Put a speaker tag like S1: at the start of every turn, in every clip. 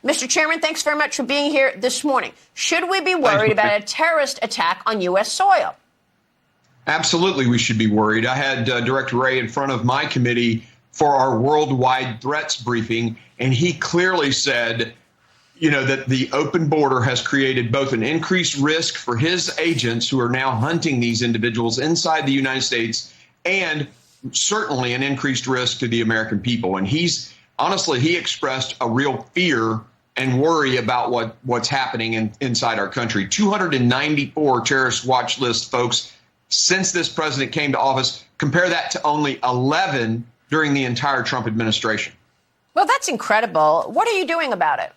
S1: Mr. Chairman, thanks very much for being here this morning. Should we be worried about a terrorist attack on U.S. soil?
S2: Absolutely, we should be worried. I had Director Wray in front of my committee for our worldwide threats briefing, and he clearly said, that the open border has created both an increased risk for his agents who are now hunting these individuals inside the United States and certainly an increased risk to the American people. And he expressed a real fear and worry about what's happening inside our country. 294 terrorist watch list folks since this president came to office. Compare that to only 11 during the entire Trump administration.
S1: Well, that's incredible. What are you doing about it?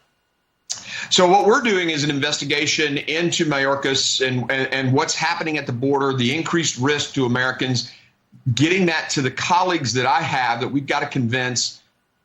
S2: So what we're doing is an investigation into Mayorkas and what's happening at the border, the increased risk to Americans, getting that to the colleagues that I have that we've got to convince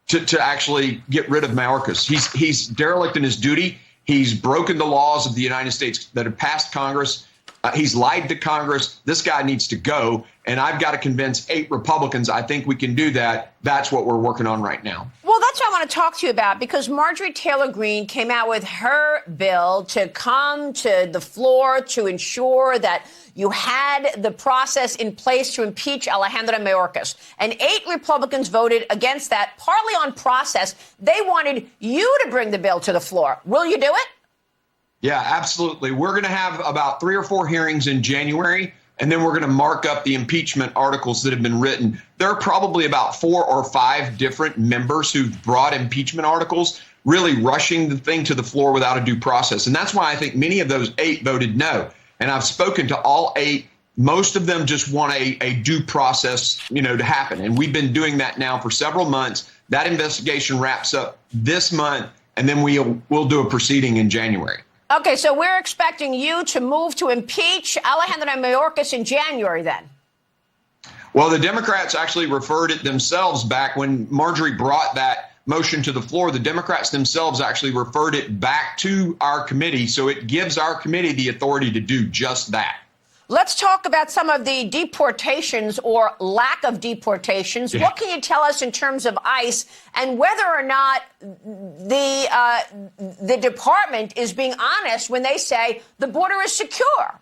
S2: to actually get rid of Mayorkas. He's derelict in his duty. He's broken the laws of the United States that have passed Congress. He's lied to Congress. This guy needs to go. And I've got to convince 8 Republicans. I think we can do that. That's what we're working on right now.
S1: Well, that's what I want to talk to you about, because Marjorie Taylor Greene came out with her bill to come to the floor to ensure that you had the process in place to impeach Alejandro Mayorkas. And 8 Republicans voted against that, partly on process. They wanted you to bring the bill to the floor. Will you do it?
S2: Yeah, absolutely. We're going to have about 3 or 4 hearings in January, and then we're going to mark up the impeachment articles that have been written. There are probably about 4 or 5 different members who've brought impeachment articles, really rushing the thing to the floor without a due process. And that's why I think many of those 8 voted no. And I've spoken to all 8. Most of them just want a due process, to happen. And we've been doing that now for several months. That investigation wraps up this month, and then we'll do a proceeding in January.
S1: Okay, so we're expecting you to move to impeach Alejandro Mayorkas in January then.
S2: Well, the Democrats actually referred it themselves back when Marjorie brought that motion to the floor. The Democrats themselves actually referred it back to our committee. So it gives our committee the authority to do just that.
S1: Let's talk about some of the deportations or lack of deportations. Yeah. What can you tell us in terms of ICE and whether or not the department is being honest when they say the border is secure?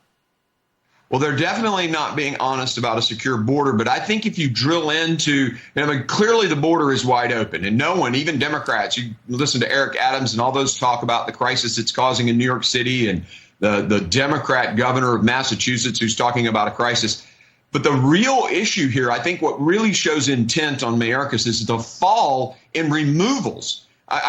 S2: Well, they're definitely not being honest about a secure border. But I think if you drill into, clearly the border is wide open, and no one, even Democrats, you listen to Eric Adams and all those talk about the crisis it's causing in New York City, and the Democrat governor of Massachusetts who's talking about a crisis. But the real issue here, I think what really shows intent on Mayorkas is the fall in removals.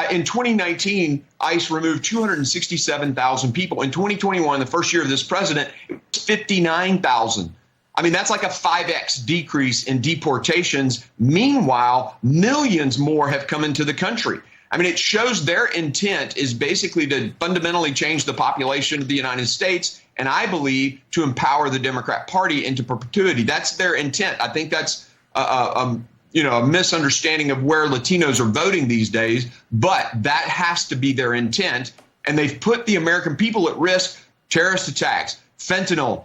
S2: In 2019, ICE removed 267,000 people. In 2021, the first year of this president, it was 59,000. I mean, that's like a 5x decrease in deportations. Meanwhile, millions more have come into the country. I mean, it shows their intent is basically to fundamentally change the population of the United States, and I believe to empower the Democrat Party into perpetuity. That's their intent. I think that's a misunderstanding of where Latinos are voting these days, but that has to be their intent. And they've put the American people at risk. Terrorist attacks, fentanyl,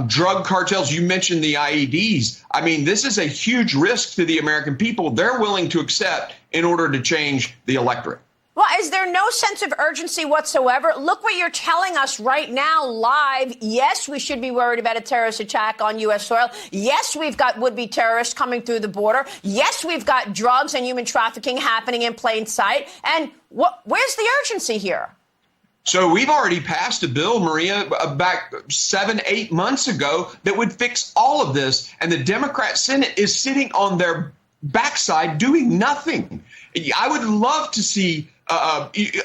S2: drug cartels. You mentioned the IEDs. I mean, this is a huge risk to the American people. They're willing to accept in order to change the electorate.
S1: Well, is there no sense of urgency whatsoever? Look what you're telling us right now live. Yes, we should be worried about a terrorist attack on U.S. soil. Yes, we've got would-be terrorists coming through the border. Yes, we've got drugs and human trafficking happening in plain sight. And where's the urgency here?
S2: So we've already passed a bill, Maria, back 7-8 months ago that would fix all of this. And the Democrat Senate is sitting on their backside doing nothing. I would love to see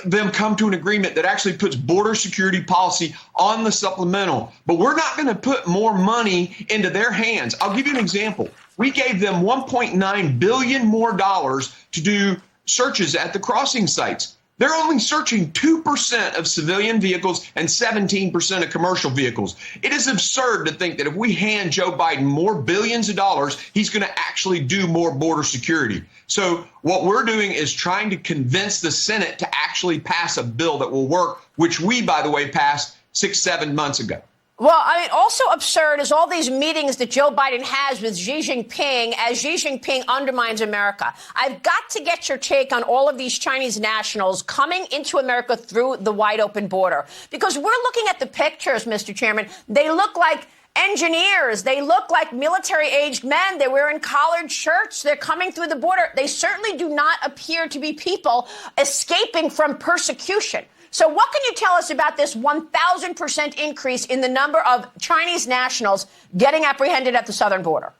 S2: them come to an agreement that actually puts border security policy on the supplemental. But we're not going to put more money into their hands. I'll give you an example. We gave them $1.9 billion more dollars to do searches at the crossing sites. They're only searching 2% of civilian vehicles and 17% of commercial vehicles. It is absurd to think that if we hand Joe Biden more billions of dollars, he's going to actually do more border security. So what we're doing is trying to convince the Senate to actually pass a bill that will work, which we, by the way, passed 6-7 months ago.
S1: Well, I mean, also absurd is all these meetings that Joe Biden has with Xi Jinping as Xi Jinping undermines America. I've got to get your take on all of these Chinese nationals coming into America through the wide open border, because we're looking at the pictures, Mr. Chairman. They look like engineers. They look like military-aged men. They're wearing collared shirts. They're coming through the border. They certainly do not appear to be people escaping from persecution. So what can you tell us about this 1,000% increase in the number of Chinese nationals getting apprehended at the southern border?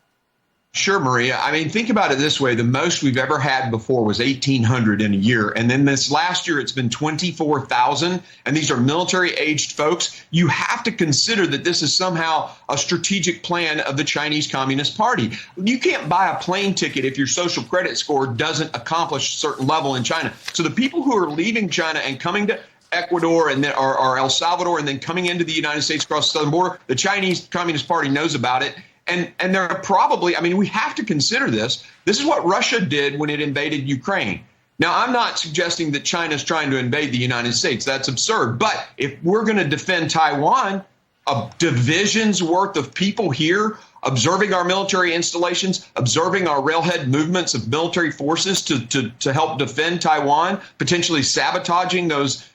S2: Sure, Maria. I mean, think about it this way. The most we've ever had before was 1,800 in a year. And then this last year, it's been 24,000. And these are military-aged folks. You have to consider that this is somehow a strategic plan of the Chinese Communist Party. You can't buy a plane ticket if your social credit score doesn't accomplish a certain level in China. So the people who are leaving China and coming to Ecuador and then or El Salvador and then coming into the United States across the southern border, the Chinese Communist Party knows about it. And they're probably, I mean, we have to consider this. This is what Russia did when it invaded Ukraine. Now, I'm not suggesting that China's trying to invade the United States. That's absurd. But if we're going to defend Taiwan, a division's worth of people here observing our military installations, observing our railhead movements of military forces to help defend Taiwan, potentially sabotaging those,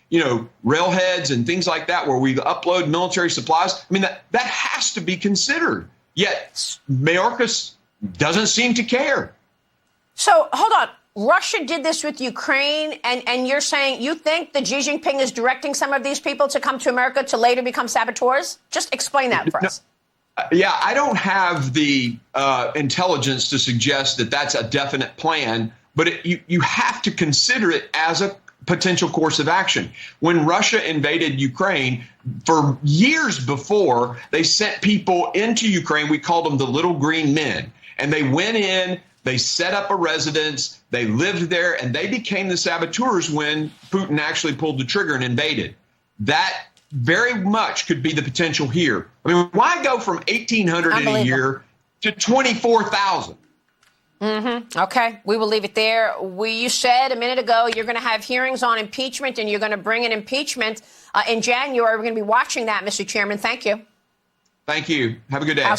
S2: railheads and things like that where we upload military supplies. I mean, that has to be considered. Yet Mayorkas doesn't seem to care.
S1: So hold on. Russia did this with Ukraine, and you're saying you think that Xi Jinping is directing some of these people to come to America to later become saboteurs? Just explain that for us.
S2: Yeah, I don't have the intelligence to suggest that that's a definite plan, but you have to consider it as a potential course of action. When Russia invaded Ukraine, for years before, they sent people into Ukraine. We called them the Little Green Men. And they went in, they set up a residence, they lived there, and they became the saboteurs when Putin actually pulled the trigger and invaded. That very much could be the potential here. I mean, why go from 1,800 in a year to 24,000?
S1: Okay, we will leave it there. You said a minute ago you're going to have hearings on impeachment and you're going to bring an impeachment in January. We're going to be watching that, Mr. Chairman. Thank you.
S2: Thank you. Have a good day.